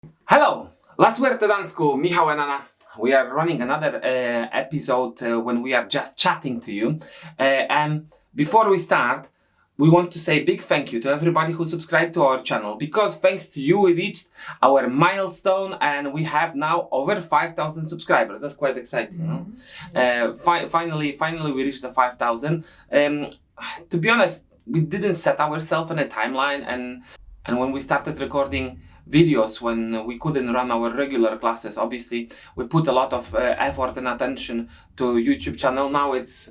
Hello! Last week at Dansku, Michal and Anna. We are running another episode when we are just chatting to you. And before we start, we want to say big thank you to everybody who subscribed to our channel, because thanks to you we reached our milestone and we have now over 5,000 subscribers. That's quite exciting, no? Finally we reached the 5,000. To be honest, we didn't set ourselves on a timeline, and when we started recording videos, when we couldn't run our regular classes, obviously we put a lot of effort and attention to YouTube channel. Now it's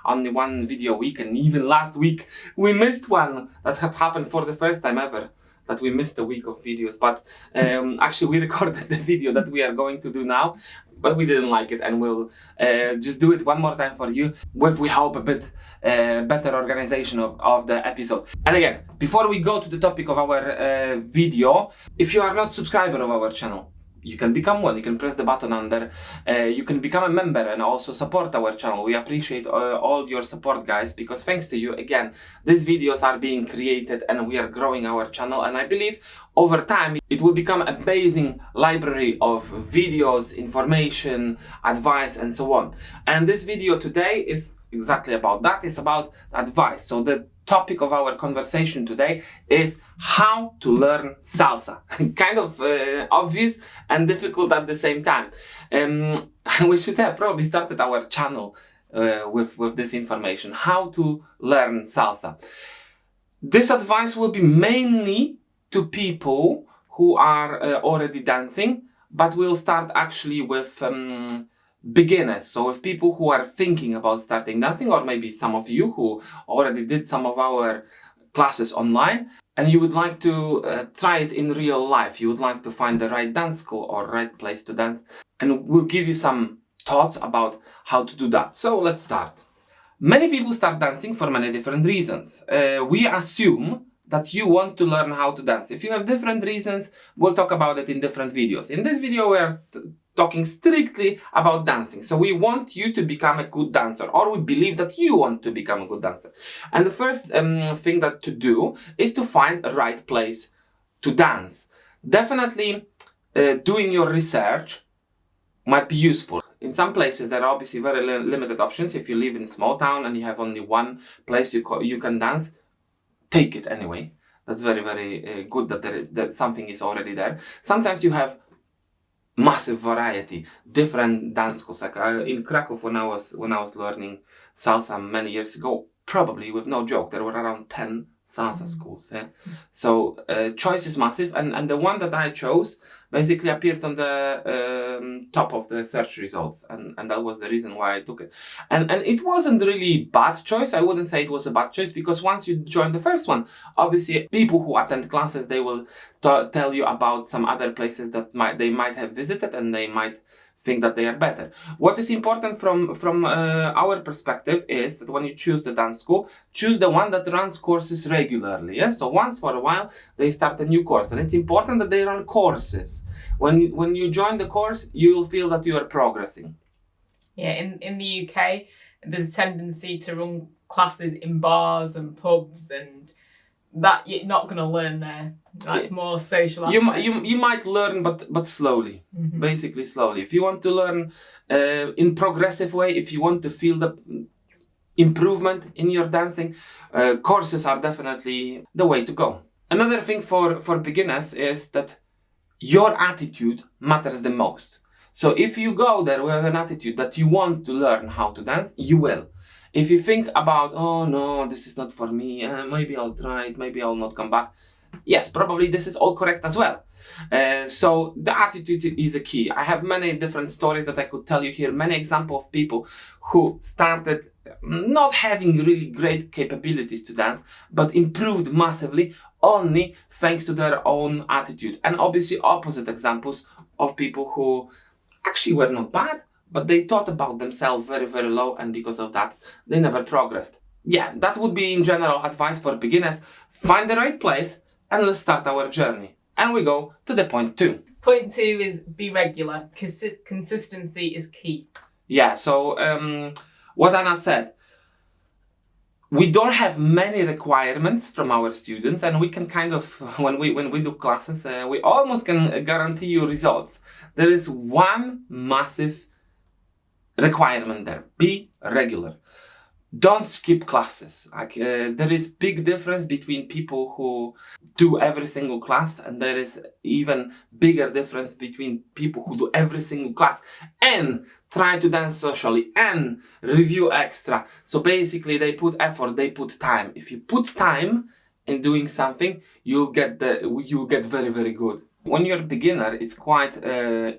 only one video a week, and even last week we missed one. That have happened for the first time ever, that we missed a week of videos. But actually we recorded the video that we are going to do now, but we didn't like it, and we'll just do it one more time for you with, we hope, a bit better organization of the episode. And again, before we go to the topic of our video, if you are not subscriber of our channel, you can become one. You can press the button under. You can become a member and also support our channel. We appreciate all your support, guys, because thanks to you, again, these videos are being created and we are growing our channel. And I believe over time it will become an amazing library of videos, information, advice, and so on. And this video today is exactly about that. It's about advice. So the topic of our conversation today is how to learn salsa. Kind of obvious and difficult at the same time. We should have probably started our channel with this information, how to learn salsa. This advice will be mainly to people who are already dancing, but we'll start actually with beginners. So with people who are thinking about starting dancing, or maybe some of you who already did some of our classes online and you would like to try it in real life. You would like to find the right dance school or right place to dance, and we'll give you some thoughts about how to do that. So let's start. Many people start dancing for many different reasons. We assume that you want to learn how to dance. If you have different reasons, we'll talk about it in different videos. In this video, we are talking strictly about dancing. So we want you to become a good dancer, or we believe that you want to become a good dancer. And the first thing that to do is to find a right place to dance. Definitely doing your research might be useful. In some places there are obviously very limited options. If you live in a small town and you have only one place you can dance, take it anyway. That's very, very good that something is already there. Sometimes you have massive variety, different dance schools. Like in Krakow, when I was learning salsa many years ago, probably with no joke, there were around 10 salsa schools. Yeah? So choice is massive, and the one that I chose basically appeared on the top of the search results, and that was the reason why I took it. And it wasn't really bad choice. I wouldn't say it was a bad choice, because once you join the first one, obviously people who attend classes, they will tell you about some other places that they might have visited, and they might think that they are better. What is important from our perspective is that when you choose the dance school, choose the one that runs courses regularly. Yes, so once for a while they start a new course, and it's important that they run courses. When you join the course, you will feel that you are progressing. Yeah, in the UK, there's a tendency to run classes in bars and pubs, and that you're not going to learn there. That's more social aspect. You might learn, but slowly, basically slowly. If you want to learn in progressive way, if you want to feel the improvement in your dancing, courses are definitely the way to go. Another thing for beginners is that your attitude matters the most. So if you go there with an attitude that you want to learn how to dance, you will. If you think about, oh no, this is not for me, maybe I'll try it, maybe I'll not come back. Yes, probably this is all correct as well. So the attitude is a key. I have many different stories that I could tell you here, many examples of people who started not having really great capabilities to dance, but improved massively only thanks to their own attitude. And obviously opposite examples of people who actually were not bad, but they thought about themselves very, very low, and because of that, they never progressed. Yeah, that would be in general advice for beginners. Find the right place, and let's start our journey. And we go to the point 2. Point 2 is be regular. Consistency is key. Yeah, so what Anna said, we don't have many requirements from our students, and we can kind of, when we do classes, we almost can guarantee you results. There is one massive requirement there: be regular. Don't skip classes. There is big difference between people who do every single class, and there is even bigger difference between people who do every single class and try to dance socially and review extra. So basically, they put effort, they put time. If you put time in doing something, you get very, very good. When you're a beginner, it's quite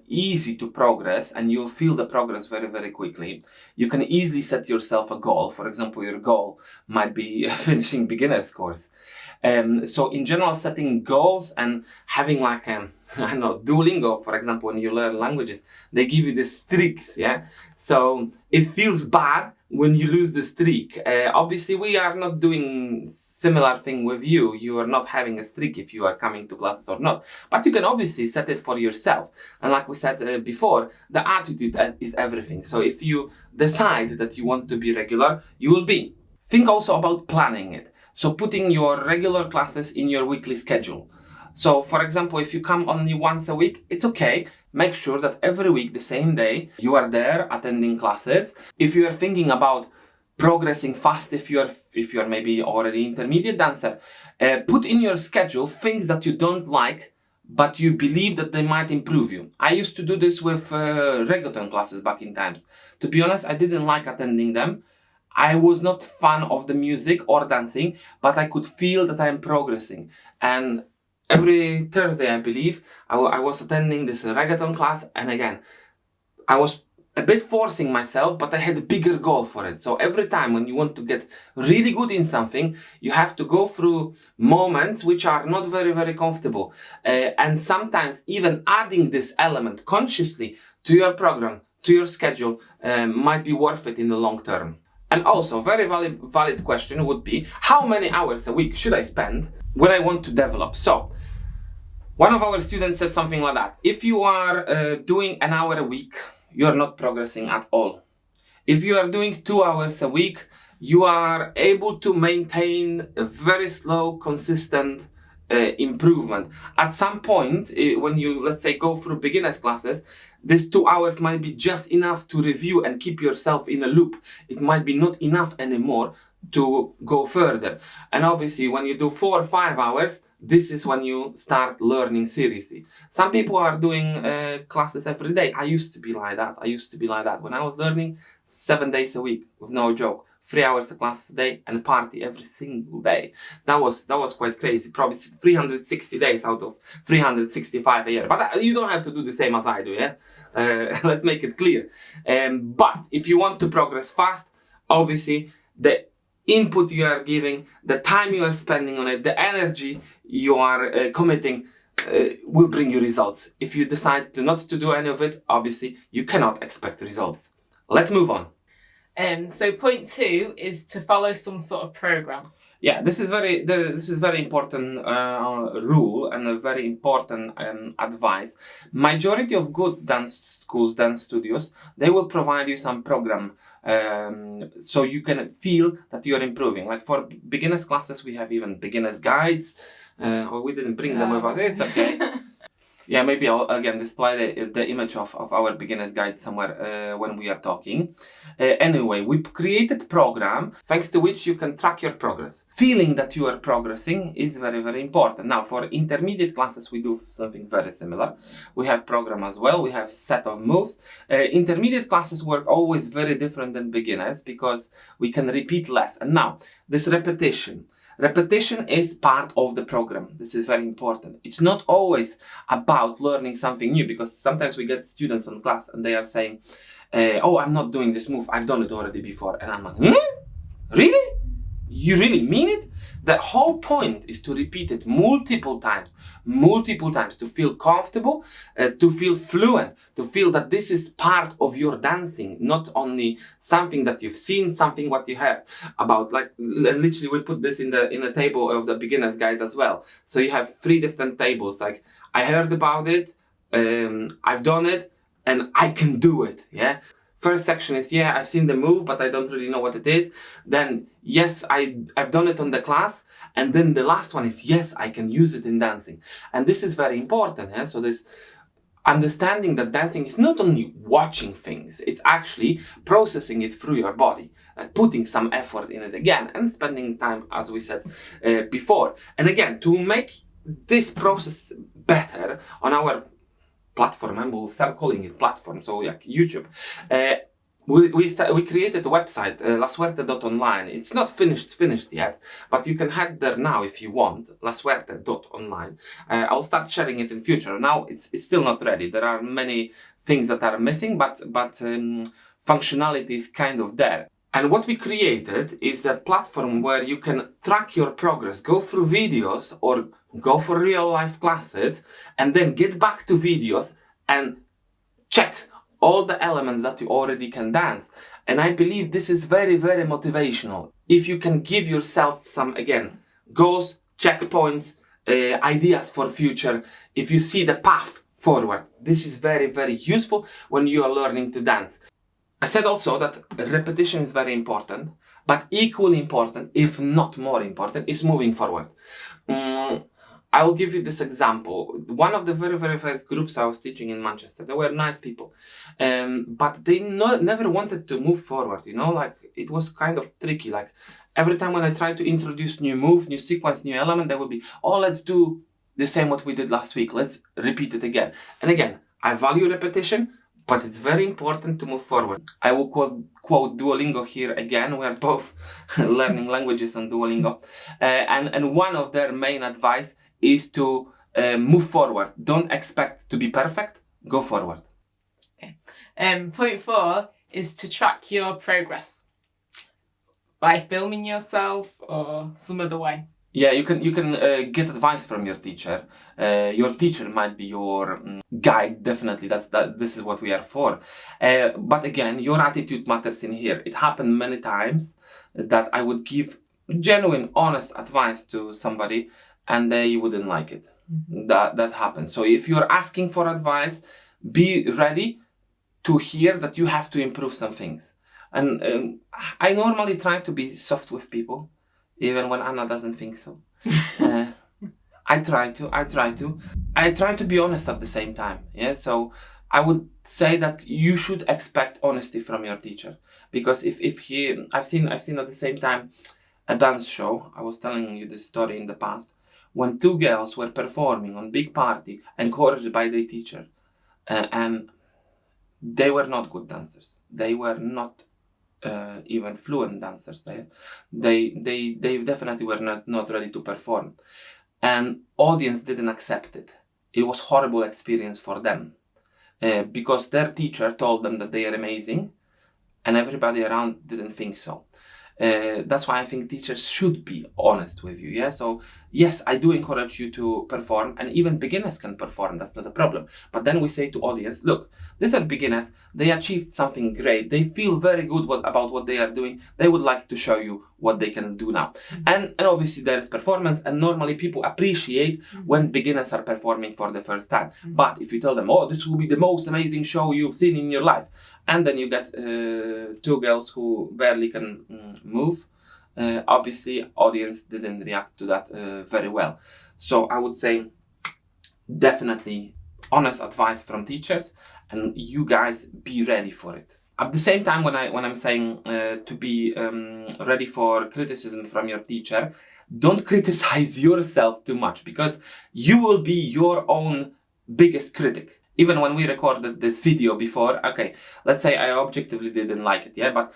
easy to progress, and you'll feel the progress very, very quickly. You can easily set yourself a goal. For example, your goal might be finishing beginner's course. So in general, setting goals and having like, I don't know, Duolingo, for example, when you learn languages, they give you the streaks, yeah? So it feels bad when you lose the streak. Obviously, we are not doing similar thing with you. You are not having a streak if you are coming to classes or not. But you can obviously set it for yourself. And like we said before, the attitude is everything. So if you decide that you want to be regular, you will be. Think also about planning it. So putting your regular classes in your weekly schedule. So for example, if you come only once a week, it's okay. Make sure that every week, the same day, you are there attending classes. If you are thinking about progressing fast, if you are maybe already intermediate dancer, put in your schedule things that you don't like, but you believe that they might improve you. I used to do this with reggaeton classes back in times. To be honest, I didn't like attending them. I was not fan of the music or dancing, but I could feel that I'm progressing. And every Thursday, I believe, I was attending this reggaeton class, and again, I was a bit forcing myself, but I had a bigger goal for it. So every time when you want to get really good in something, you have to go through moments which are not very, very comfortable. And sometimes even adding this element consciously to your program, to your schedule, might be worth it in the long term. And also, very valid question would be, how many hours a week should I spend when I want to develop? So, one of our students said something like that. If you are doing an hour a week, you are not progressing at all. If you are doing 2 hours a week, you are able to maintain a very slow, consistent improvement. At some point, when you, let's say, go through beginners classes, these 2 hours might be just enough to review and keep yourself in a loop. It might be not enough anymore to go further. And obviously, when you do 4 or 5 hours, this is when you start learning seriously. Some people are doing classes every day. I used to be like that. When I was learning 7 days a week, with no joke. 3 hours a class a day and party every single day. That was quite crazy. Probably 360 days out of 365 a year. But you don't have to do the same as I do, yeah? Let's make it clear. But if you want to progress fast, obviously the input you are giving, the time you are spending on it, the energy you are committing will bring you results. If you decide not to do any of it, obviously you cannot expect results. Let's move on. So point 2 is to follow some sort of program. Yeah, this is very important rule and a very important advice. Majority of good dance schools, dance studios, they will provide you some program so you can feel that you are improving. Like for beginners classes, we have even beginners guides. Or we didn't bring them with us. It's okay. Yeah, maybe I'll again display the image of our beginner's guide somewhere when we are talking. Anyway, we created program thanks to which you can track your progress. Feeling that you are progressing is very, very important. Now, for intermediate classes, we do something very similar. We have program as well. We have set of moves. Intermediate classes work always very different than beginners because we can repeat less. And now, this repetition. Repetition is part of the program. This is very important. It's not always about learning something new, because sometimes we get students on class and they are saying, oh, I'm not doing this move. I've done it already before. And I'm like, really? You really mean it? The whole point is to repeat it multiple times, to feel comfortable, to feel fluent, to feel that this is part of your dancing, not only something that you've seen, something what you have about. Like literally, we put this in the table of the beginner's guide as well. So you have 3 different tables. Like I heard about it, I've done it, and I can do it. Yeah. First section is, yeah, I've seen the move, but I don't really know what it is. Then, yes, I've done it on the class. And then the last one is, yes, I can use it in dancing. And this is very important. Yeah? So this understanding that dancing is not only watching things, it's actually processing it through your body, putting some effort in it again, and spending time, as we said before. And again, to make this process better on our platform, and we'll start calling it platform, so like YouTube. We created a website, lasuerte.online. It's not finished yet, but you can head there now if you want, lasuerte.online. I'll start sharing it in future. Now it's still not ready. There are many things that are missing, but functionality is kind of there. And what we created is a platform where you can track your progress, go through videos or go for real life classes, and then get back to videos and check all the elements that you already can dance. And I believe this is very, very motivational. If you can give yourself some, again, goals, checkpoints, ideas for future, if you see the path forward, this is very, very useful when you are learning to dance. I said also that repetition is very important, but equally important, if not more important, is moving forward. I will give you this example. One of the very, very first groups I was teaching in Manchester, they were nice people, but they never wanted to move forward, like it was kind of tricky. Like every time when I tried to introduce new move, new sequence, new element, they would be, oh, let's do the same what we did last week. Let's repeat it again. And again, I value repetition, but it's very important to move forward. I will quote Duolingo here again. We are both learning languages on Duolingo. And one of their main advice is to move forward. Don't expect to be perfect. Go forward. Okay. Point 4 is to track your progress by filming yourself or some other way. Yeah, you can get advice from your teacher. Your teacher might be your guide, definitely. This is what we are for. But again, your attitude matters in here. It happened many times that I would give genuine, honest advice to somebody and they wouldn't like it. Mm-hmm. That happens. So if you're asking for advice, be ready to hear that you have to improve some things. And I normally try to be soft with people, even when Anna doesn't think so. I try to be honest at the same time. Yeah. So I would say that you should expect honesty from your teacher, because I've seen at the same time a dance show. I was telling you this story in the past when two girls were performing on big party, encouraged by their teacher, and they were not good dancers. They were not even fluent dancers. They definitely were not ready to perform, and audience didn't accept it. It was horrible experience for them because their teacher told them that they are amazing, and everybody around didn't think so. That's why I think teachers should be honest with you. Yeah. So yes, I do encourage you to perform, and even beginners can perform. That's not a problem. But then we say to audience, look, these are beginners. They achieved something great. They feel very good about what they are doing. They would like to show you what they can do now. And obviously there is performance, and normally people appreciate when beginners are performing for the first time. But if you tell them, oh, this will be the most amazing show you've seen in your life, and then you get two girls who barely can move, obviously audience didn't react to that very well. So I would say definitely honest advice from teachers, and you guys be ready for it. At the same time, when I'm saying to be ready for criticism from your teacher, don't criticize yourself too much, because you will be your own biggest critic. Even when we recorded this video before, okay, let's say I objectively didn't like it, yeah, but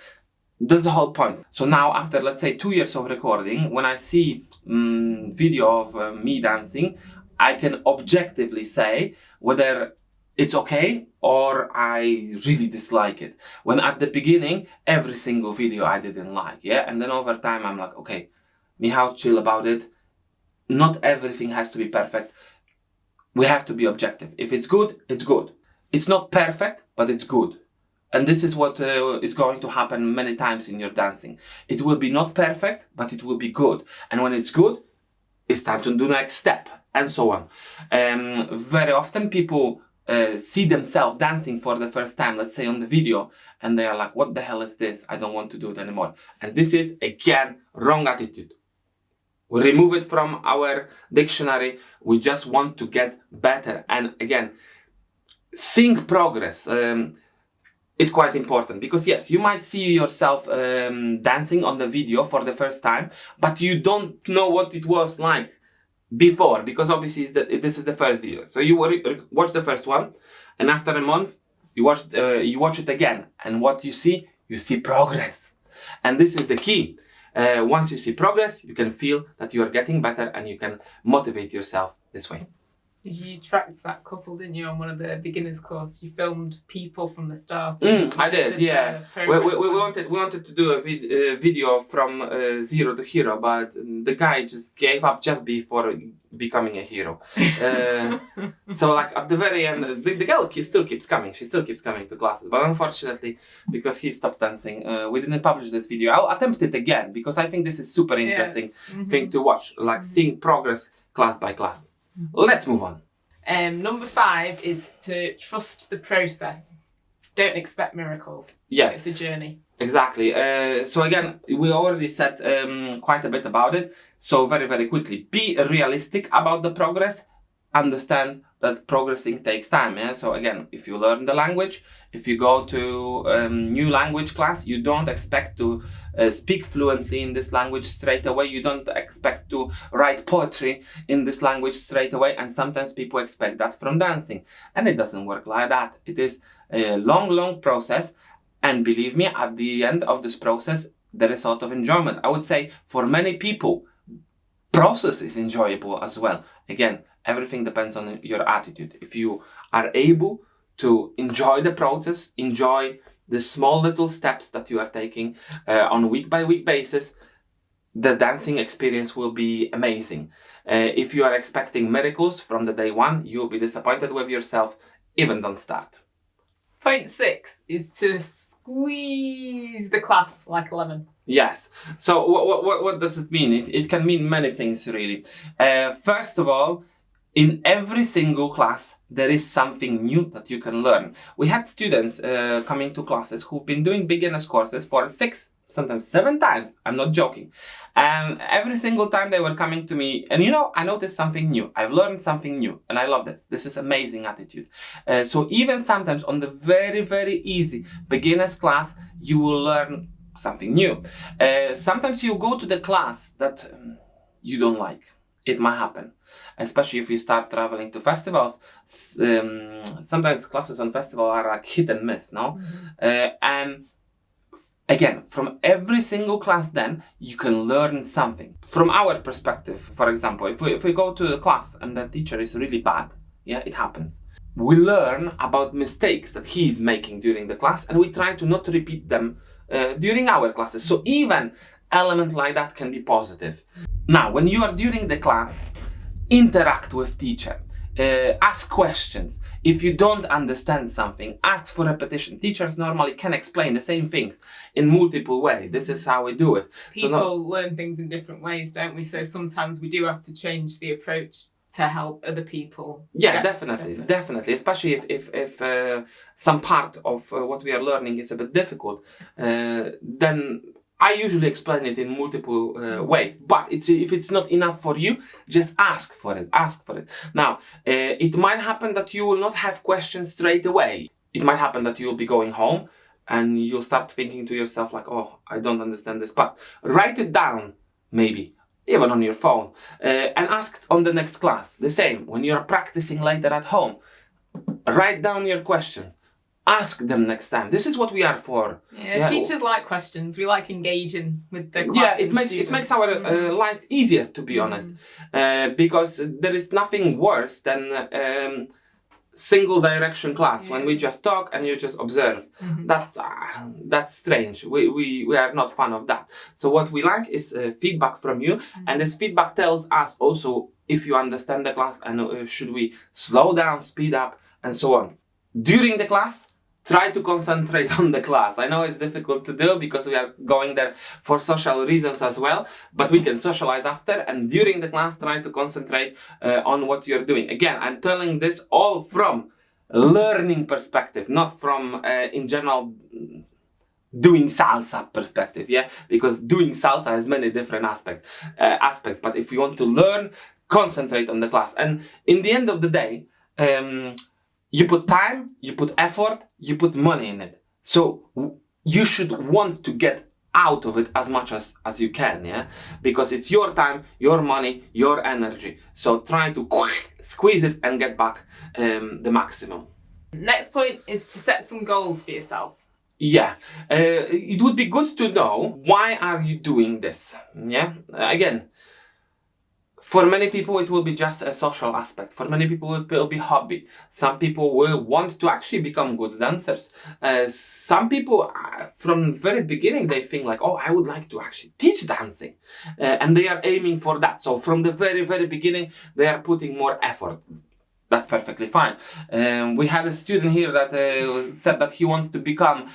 that's the whole point. So now after, let's say, 2 years of recording, when I see video of me dancing, I can objectively say whether it's okay or I really dislike it. When at the beginning, every single video I didn't like, yeah, and then over time I'm like, okay, Michal, chill about it. Not everything has to be perfect. We have to be objective. If it's good, it's good. It's not perfect, but it's good. And this is what is going to happen many times in your dancing. It will be not perfect, but it will be good. And when it's good, it's time to do next step, and so on. Very often people see themselves dancing for the first time, let's say on the video, and they are like, what the hell is this? I don't want to do it anymore. And this is, again, wrong attitude. We remove it from our dictionary. We just want to get better. And again, seeing progress is quite important, because yes, you might see yourself dancing on the video for the first time, but you don't know what it was like before, because obviously this is the first video. So you watch the first one, and after a month you watch it again, and what you see progress. And this is the key. Once you see progress, you can feel that you are getting better, and you can motivate yourself this way. You tracked that couple, didn't you, on one of the beginners course? You filmed people from the start. I did, yeah. We wanted to do a video from zero to hero, but the guy just gave up just before becoming a hero. So like at the very end, the girl still keeps coming. She still keeps coming to classes, but unfortunately, because he stopped dancing, we didn't publish this video. I'll attempt it again, because I think this is super interesting thing to watch, like seeing progress class by class. Let's move on. Number 5 is to trust the process. Don't expect miracles. Yes. It's a journey. Exactly. So again, we already said quite a bit about it. So very, very quickly, be realistic about the progress. Understand that progressing takes time. Yeah? So again, if you learn the language, if you go to new language class, you don't expect to speak fluently in this language straight away. You don't expect to write poetry in this language straight away. And sometimes people expect that from dancing. And it doesn't work like that. It is a long, long process. And believe me, at the end of this process, there is a lot of enjoyment. I would say for many people, process is enjoyable as well. Again, everything depends on your attitude. If you are able to enjoy the process, enjoy the small little steps that you are taking on a week by week basis, the dancing experience will be amazing. If you are expecting miracles from the day one, you'll be disappointed with yourself. Even don't start. Point 6 is to squeeze the class like a lemon. Yes. So what does it mean? It can mean many things, really. First of all, in every single class, there is something new that you can learn. We had students coming to classes who've been doing beginners courses for 6, sometimes 7 times. I'm not joking. And every single time they were coming to me, and I noticed something new. I've learned something new, and I love this. This is amazing attitude. So even sometimes on the very, very easy beginners class, you will learn something new. Sometimes you go to the class that you don't like. It might happen, especially if you start traveling to festivals. Sometimes classes on festival are like hit and miss, no? And again, from every single class, then you can learn something. From our perspective, for example, if we go to a class and the teacher is really bad, yeah, it happens. We learn about mistakes that he is making during the class, and we try to not repeat them during our classes. So even element like that can be positive. Now, when you are during the class, interact with teacher. Ask questions. If you don't understand something, ask for repetition. Teachers normally can explain the same things in multiple ways. This is how we do it. People learn things in different ways, don't we? So sometimes we do have to change the approach to help other people. Yeah, definitely. Especially if some part of what we are learning is a bit difficult, then I usually explain it in multiple ways. But if it's not enough for you, just ask for it. Now, it might happen that you will not have questions straight away. It might happen that you'll be going home and you'll start thinking to yourself like, oh, I don't understand this part. Write it down, maybe, even on your phone, and ask on the next class. The same, when you're practicing later at home, write down your questions. Ask them next time. This is what we are for. Yeah, teachers like questions. We like engaging with the class. Yeah, it makes our life easier, to be honest, because there is nothing worse than single direction class when we just talk and you just observe. That's strange. We are not fan of that. So what we like is feedback from you, and this feedback tells us also if you understand the class and should we slow down, speed up, and so on. During the class, try to concentrate on the class. I know it's difficult to do because we are going there for social reasons as well, but we can socialize after, and during the class try to concentrate on what you're doing. Again, I'm telling this all from learning perspective, not from in general doing salsa perspective, yeah, because doing salsa has many different aspects. But if you want to learn, concentrate on the class, and in the end of the day, you put time, you put effort, you put money in it. So you should want to get out of it as much as you can, yeah, because it's your time, your money, your energy. So try to squeeze it and get back the maximum. Next point is to set some goals for yourself. Yeah, it would be good to know why are you doing this. Yeah, again, for many people it will be just a social aspect. For many people it will be hobby. Some people will want to actually become good dancers. Some people from the very beginning they think like, oh, I would like to actually teach dancing, and they are aiming for that. So from the very beginning they are putting more effort. That's perfectly fine. We had a student here that said that he wants to become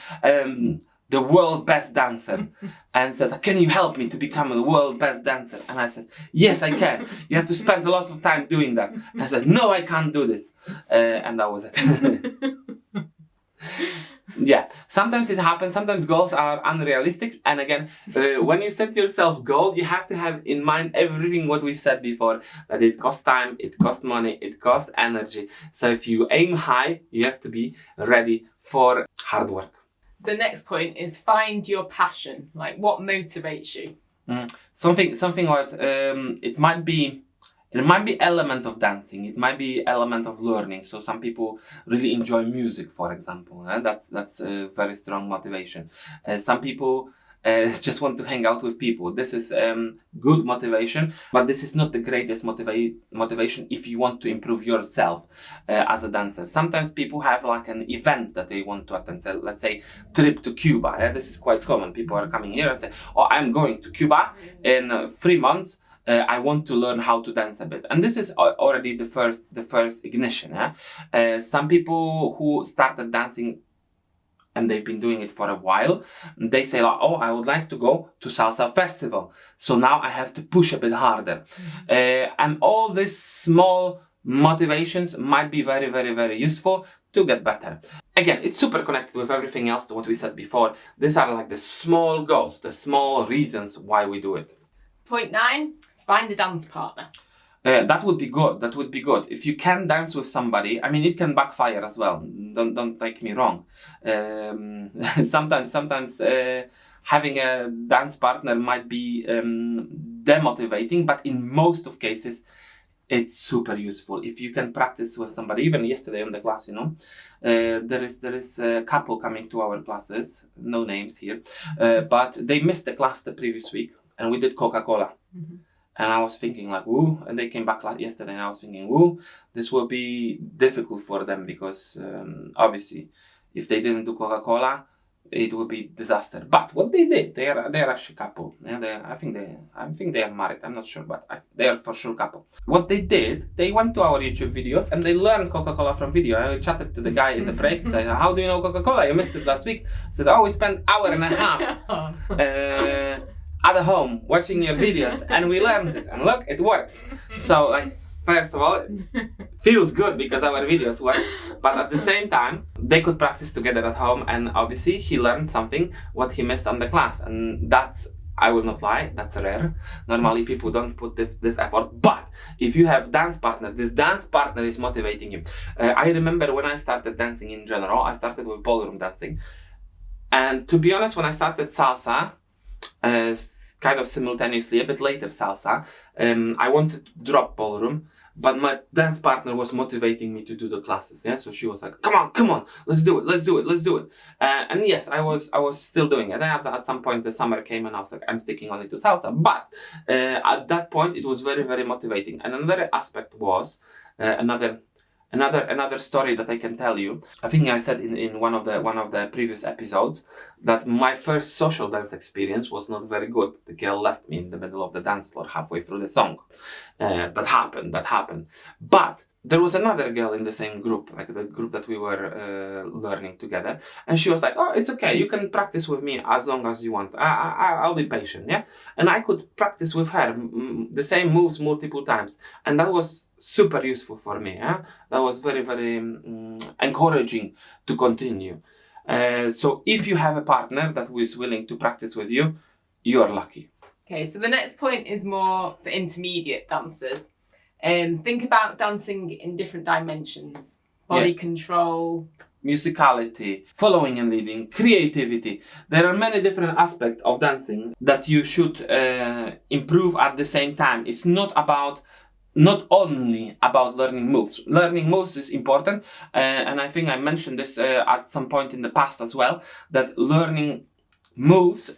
the world best dancer, and said, can you help me to become the world best dancer? And I said, yes, I can. You have to spend a lot of time doing that. And I said, no, I can't do this. And that was it. Yeah, sometimes it happens. Sometimes goals are unrealistic. And again, when you set yourself goal, you have to have in mind everything what we've said before, that it costs time, it costs money, it costs energy. So if you aim high, you have to be ready for hard work. So next point is find your passion. Like, what motivates you? Something what it might be element of dancing, it might be element of learning. So some people really enjoy music, for example. That's a very strong motivation. Some people just want to hang out with people. This is good motivation, but this is not the greatest motivation if you want to improve yourself as a dancer. Sometimes people have like an event that they want to attend. So let's say trip to Cuba. This is quite common. People are coming here and say, oh, I'm going to Cuba in 3 months. I want to learn how to dance a bit, and this is already the first ignition. Some people who started dancing and they've been doing it for a while, they say, like, oh, I would like to go to salsa festival, so now I have to push a bit harder. And all these small motivations might be very useful to get better. Again, it's super connected with everything else to what we said before. These are like the small goals, the small reasons why we do it. Point 9, find a dance partner. That would be good. That would be good. If you can dance with somebody, I mean, it can backfire as well. Don't take me wrong. Sometimes having a dance partner might be demotivating, but in most of cases, it's super useful. If you can practice with somebody, even yesterday in the class, there is a couple coming to our classes, no names here, but they missed the class the previous week, and we did Coca-Cola. Mm-hmm. And I was thinking like, woo, and they came back yesterday and I was thinking, woo, this will be difficult for them because obviously if they didn't do Coca-Cola, it would be disaster. But what they did, they are actually a couple. Yeah, I think they are married. I'm not sure, but they are for sure a couple. What they did, they went to our YouTube videos and they learned Coca-Cola from video. I chatted to the guy in the break. Said, "How do you know Coca-Cola? You missed it last week." I said, "Oh, we spent hour and a half at home watching your videos, and we learned it. And look, it works." So, like, first of all, it feels good because our videos work, but at the same time, they could practice together at home, and obviously he learned something what he missed on the class, and that's, I will not lie, that's rare. Normally people don't put this effort, but if you have dance partner, this dance partner is motivating you. I remember when I started dancing in general, I started with ballroom dancing, and to be honest, when I started salsa, kind of simultaneously, a bit later salsa, I wanted to drop ballroom, but my dance partner was motivating me to do the classes. Yeah, so she was like, come on, let's do it. And yes, I was still doing it. And at some point the summer came and I was like, I'm sticking only to salsa. But at that point it was very, very motivating. And another aspect was another story that I can tell you. I think I said in one of the previous episodes that my first social dance experience was not very good. The girl left me in the middle of the dance floor halfway through the song. That happened. But there was another girl in the same group, like the group that we were learning together, and she was like, "Oh, it's okay. You can practice with me as long as you want. I'll be patient, yeah." And I could practice with her the same moves multiple times, and that was super useful for me. Yeah, that was very, very encouraging to continue. So if you have a partner that is willing to practice with you, you are lucky. Okay, so the next point is more for intermediate dancers. Think about dancing in different dimensions. Body control, musicality, following and leading, creativity. There are many different aspects of dancing that you should improve at the same time. It's not only about learning moves. Learning moves is important, and I think I mentioned this at some point in the past as well, that learning moves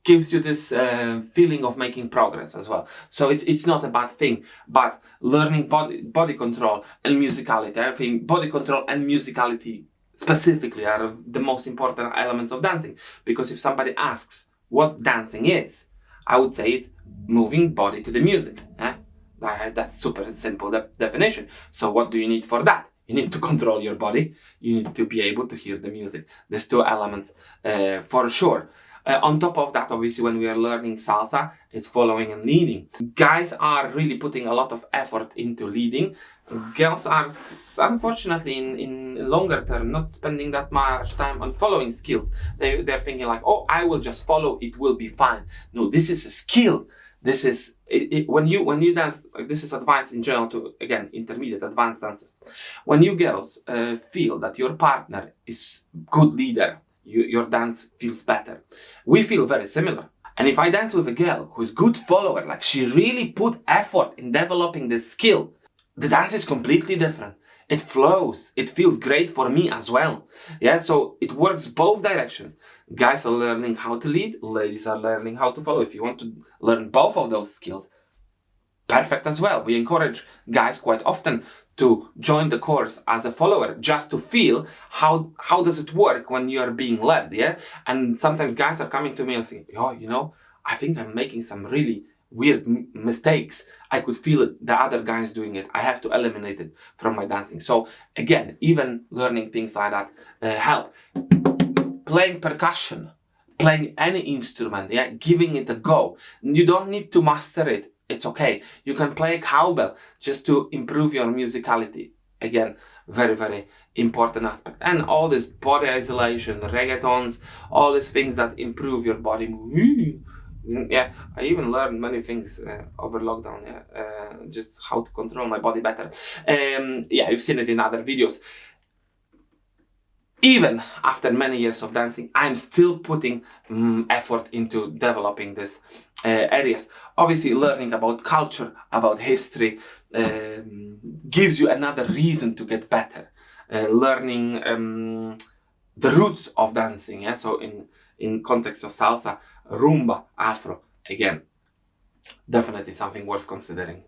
gives you this feeling of making progress as well. So it's not a bad thing, but learning body control and musicality. I think body control and musicality specifically are the most important elements of dancing, because if somebody asks what dancing is, I would say it's moving body to the music. That's super simple definition. So what do you need for that? You need to control your body. You need to be able to hear the music. There's two elements for sure. On top of that, obviously, when we are learning salsa, it's following and leading. Guys are really putting a lot of effort into leading. Girls are, unfortunately, in longer term, not spending that much time on following skills. They're thinking like, oh, I will just follow, it will be fine. No, this is a skill. This is when you dance. This is advice in general to, again, intermediate, advanced dancers. When you girls feel that your partner is good leader, your dance feels better. We feel very similar. And if I dance with a girl who is good follower, like she really put effort in developing the skill, the dance is completely different. It flows. It feels great for me as well. Yeah, so it works both directions. Guys are learning how to lead, ladies are learning how to follow. If you want to learn both of those skills, perfect as well. We encourage guys quite often to join the course as a follower, just to feel how does it work when you are being led, yeah? And sometimes guys are coming to me and saying, oh, I think I'm making some really weird mistakes. I could feel it, the other guys doing it. I have to eliminate it from my dancing. So again, even learning things like that help. Playing percussion, playing any instrument, yeah, giving it a go. You don't need to master it. It's okay. You can play a cowbell just to improve your musicality. Again, very, very important aspect. And all this body isolation, reggaetons, all these things that improve your body movement. Yeah, I even learned many things over lockdown. Yeah, just how to control my body better. Yeah, you've seen it in other videos. Even after many years of dancing, I'm still putting effort into developing these areas. Obviously, learning about culture, about history, gives you another reason to get better. Learning the roots of dancing. Yeah, so in context of salsa, rumba, afro, again, definitely something worth considering.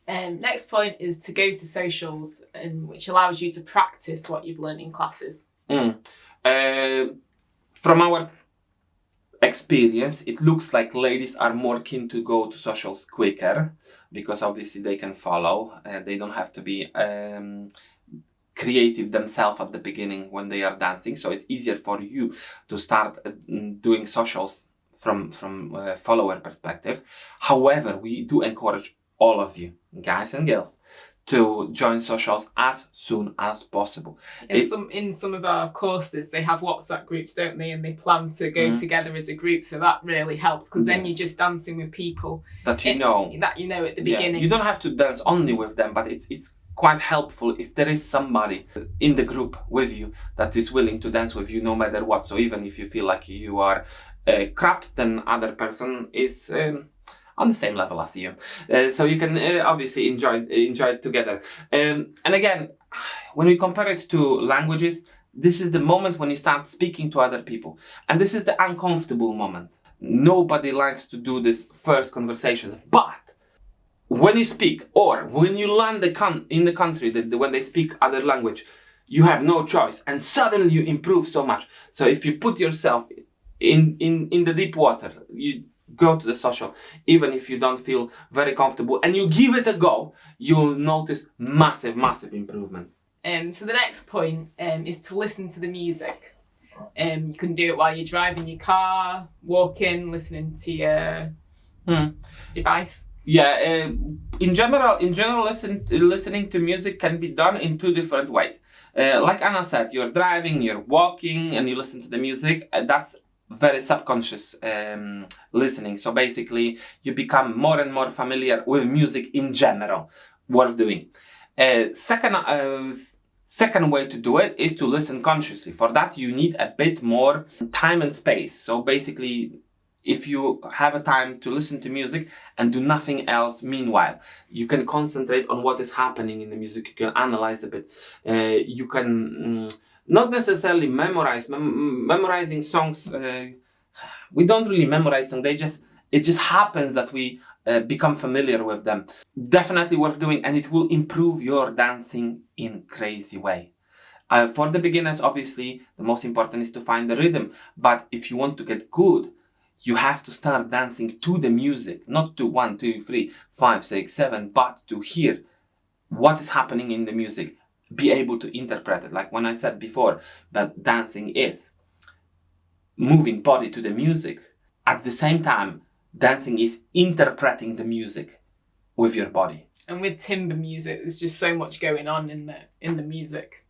Next point is to go to socials, which allows you to practice what you've learned in classes. From our experience, it looks like ladies are more keen to go to socials quicker, because obviously they can follow. They don't have to be creative themselves at the beginning when they are dancing, so it's easier for you to start doing socials from follower perspective. However, we do encourage all of you, guys and girls, to join socials as soon as possible. In some of our courses, they have WhatsApp groups, don't they? And they plan to go together as a group, so that really helps, because then you're just dancing with people that you know at the beginning. You don't have to dance only with them, but it's quite helpful if there is somebody in the group with you that is willing to dance with you no matter what. So even if you feel like you are crap, then other person is on the same level as you, so you can obviously enjoy it together. And again, when we compare it to languages, this is the moment when you start speaking to other people, and this is the uncomfortable moment. Nobody likes to do this first conversations, but when you speak, or when you land in the country when they speak other language, you have no choice, and suddenly you improve so much. So if you put yourself in the deep water, Go to the social, even if you don't feel very comfortable, and you give it a go, you'll notice massive improvement. So the next point is to listen to the music. You can do it while you're driving your car, walking, listening to your device. Yeah, in general, listening to music can be done in two different ways. Like Anna said, you're driving, you're walking, and you listen to the music. That's very subconscious listening. So basically, you become more and more familiar with music in general. Worth doing. Second way to do it is to listen consciously. For that, you need a bit more time and space. So basically, if you have a time to listen to music and do nothing else meanwhile, you can concentrate on what is happening in the music. You can analyze a bit. You can not necessarily memorize. Memorizing songs, we don't really memorize songs. It just happens that we become familiar with them. Definitely worth doing, and it will improve your dancing in crazy way. For the beginners, obviously, the most important is to find the rhythm. But if you want to get good, you have to start dancing to the music, not to 1, 2, 3, 5, 6, 7, but to hear what is happening in the music, be able to interpret it. Like when I said before that dancing is moving body to the music, at the same time, dancing is interpreting the music with your body. And with timbre music, there's just so much going on in the music.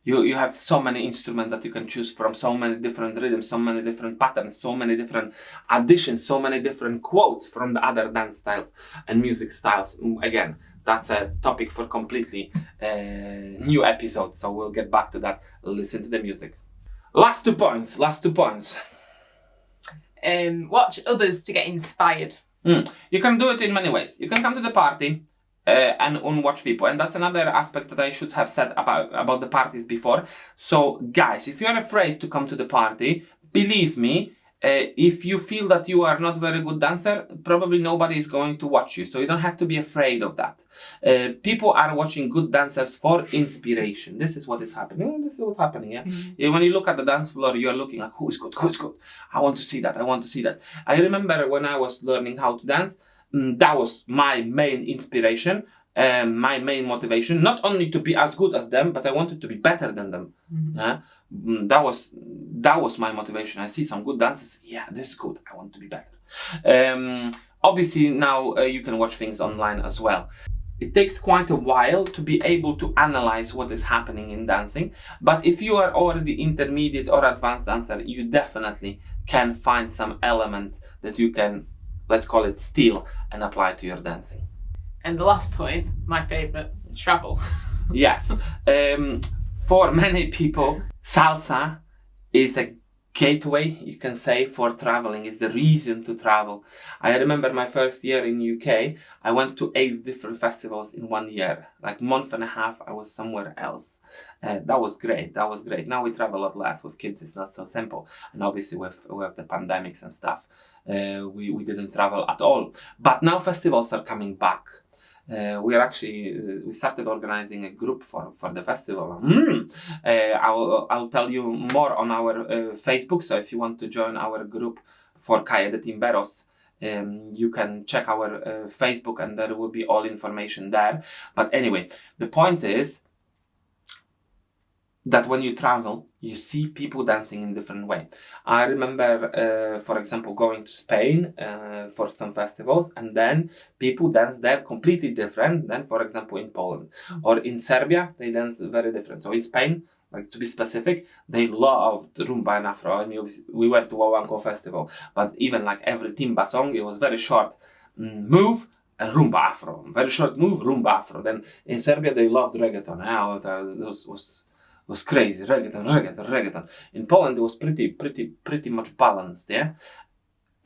You have so many instruments that you can choose from, so many different rhythms, so many different patterns, so many different additions, so many different quotes from the other dance styles and music styles. Again, that's a topic for completely new episodes, so we'll get back to that. Listen to the music. Last two points. Watch others to get inspired. You can do it in many ways. You can come to the party and watch people, and that's another aspect that I should have said about the parties before. So guys, if you're afraid to come to the party, believe me, if you feel that you are not very good dancer, probably nobody is going to watch you, so you don't have to be afraid of that. People are watching good dancers for inspiration. This is what is happening. This is what's happening. When you look at the dance floor, you are looking like, who's good. I want to see that. I remember when I was learning how to dance, that was my main inspiration, my main motivation, not only to be as good as them, but I wanted to be better than them. That was my motivation. I see some good dances. Yeah, this is good. I want to be better. Obviously now you can watch things online as well. It takes quite a while to be able to analyze what is happening in dancing, but if you are already intermediate or advanced dancer, you definitely can find some elements that you can, let's call it, steal and apply to your dancing. And the last point, my favorite, travel. Yes. For many people, salsa is a gateway, you can say, for traveling. It's the reason to travel. I remember my first year in UK, I went to 8 different festivals in 1 year. Like month and a half, I was somewhere else. That was great. Now we travel a lot less. With kids, it's not so simple. And obviously with the pandemics and stuff, we didn't travel at all. But now festivals are coming back. We started organizing a group for the festival. I'll tell you more on our Facebook. So if you want to join our group for Calle de Timberos, you can check our Facebook, and there will be all information there. But anyway, the point is that when you travel, you see people dancing in different way. I remember, for example, going to Spain for some festivals, and then people dance there completely different than, for example, in Poland. Or in Serbia, they dance very different. So in Spain, like to be specific, they loved rumba and afro. I mean, we went to Wawanko festival, but even like every timba song, it was very short move and rumba afro. Very short move, rumba afro. Then in Serbia, they loved reggaeton. It was crazy, reggaeton. In Poland, it was pretty much balanced, yeah?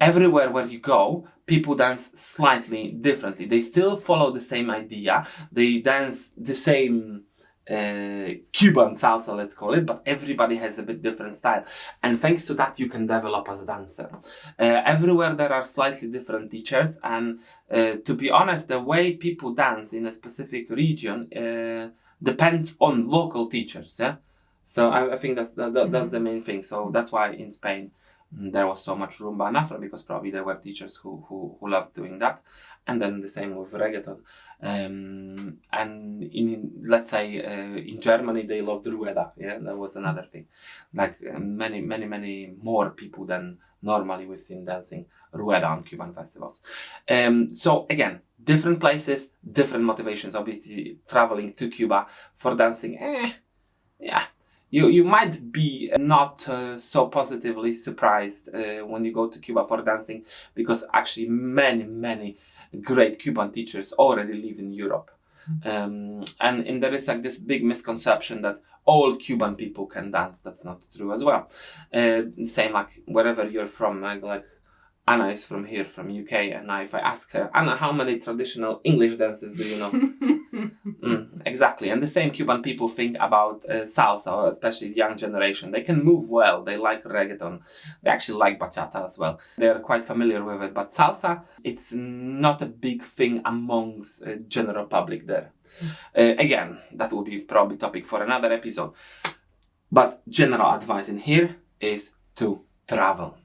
Everywhere where you go, people dance slightly differently. They still follow the same idea. They dance the same Cuban salsa, let's call it, but everybody has a bit different style. And thanks to that, you can develop as a dancer. Everywhere there are slightly different teachers, and to be honest, the way people dance in a specific region depends on local teachers, yeah? So I think that's the main thing. So that's why in Spain, There was so much rumba and afro because probably there were teachers who loved doing that. And then the same with reggaeton. And let's say in Germany they loved rueda. Yeah, that was another thing. Like many more people than normally we've seen dancing rueda on Cuban festivals. So again, different places, different motivations. Obviously, traveling to Cuba for dancing, yeah. You might be not so positively surprised when you go to Cuba for dancing, because actually many great Cuban teachers already live in Europe. And there is like this big misconception that all Cuban people can dance. That's not true as well. Same like wherever you're from, like Anna is from here, from UK, and if I ask her, Anna, how many traditional English dances do you know? Exactly. And the same Cuban people think about salsa, especially the young generation. They can move well. They like reggaeton. They actually like bachata as well. They're quite familiar with it. But salsa, it's not a big thing amongst general public there. Again, that will be probably topic for another episode. But general advice in here is to travel.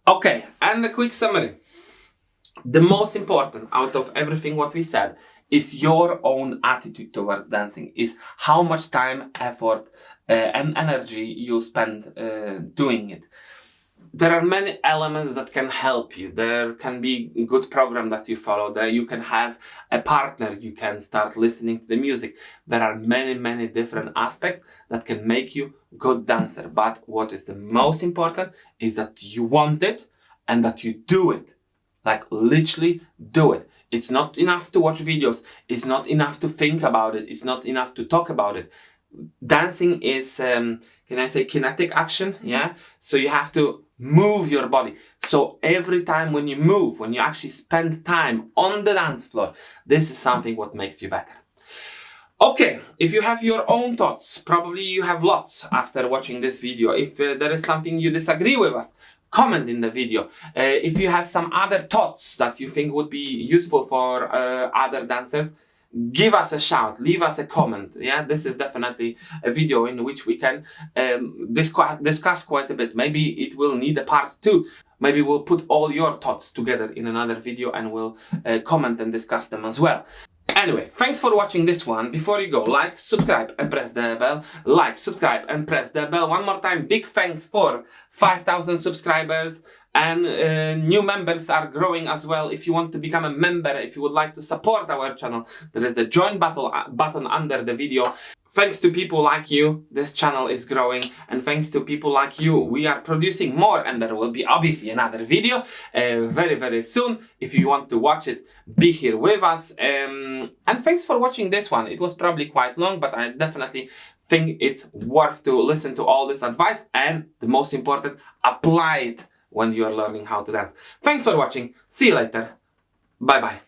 Okay, and a quick summary. The most important out of everything what we said is your own attitude towards dancing, is how much time, effort, and energy you spend doing it. There are many elements that can help you. There can be a good program that you follow. There you can have a partner. You can start listening to the music. There are many different aspects that can make you a good dancer. But what is the most important is that you want it and that you do it. Like literally do it. It's not enough to watch videos. It's not enough to think about it. It's not enough to talk about it. Dancing is, can I say, kinetic action? Yeah. So you have to move your body. So every time when you move, when you actually spend time on the dance floor, this is something what makes you better. Okay, if you have your own thoughts, probably you have lots after watching this video. If there is something you disagree with us, comment in the video. If you have some other thoughts that you think would be useful for other dancers, give us a shout, leave us a comment. Yeah, this is definitely a video in which we can discuss quite a bit. Maybe it will need a part 2. Maybe we'll put all your thoughts together in another video and we'll comment and discuss them as well. Anyway, thanks for watching this one. Before you go, like, subscribe and press the bell. Like, subscribe and press the bell. One more time, big thanks for 5,000 subscribers. And new members are growing as well. If you want to become a member, if you would like to support our channel, there is the join button under the video. Thanks to people like you, this channel is growing, and thanks to people like you, we are producing more, and there will be obviously another video very soon. If you want to watch it, be here with us. And thanks for watching this one. It was probably quite long, but I definitely think it's worth to listen to all this advice, and the most important, apply it when you're learning how to dance. Thanks for watching. See you later. Bye bye.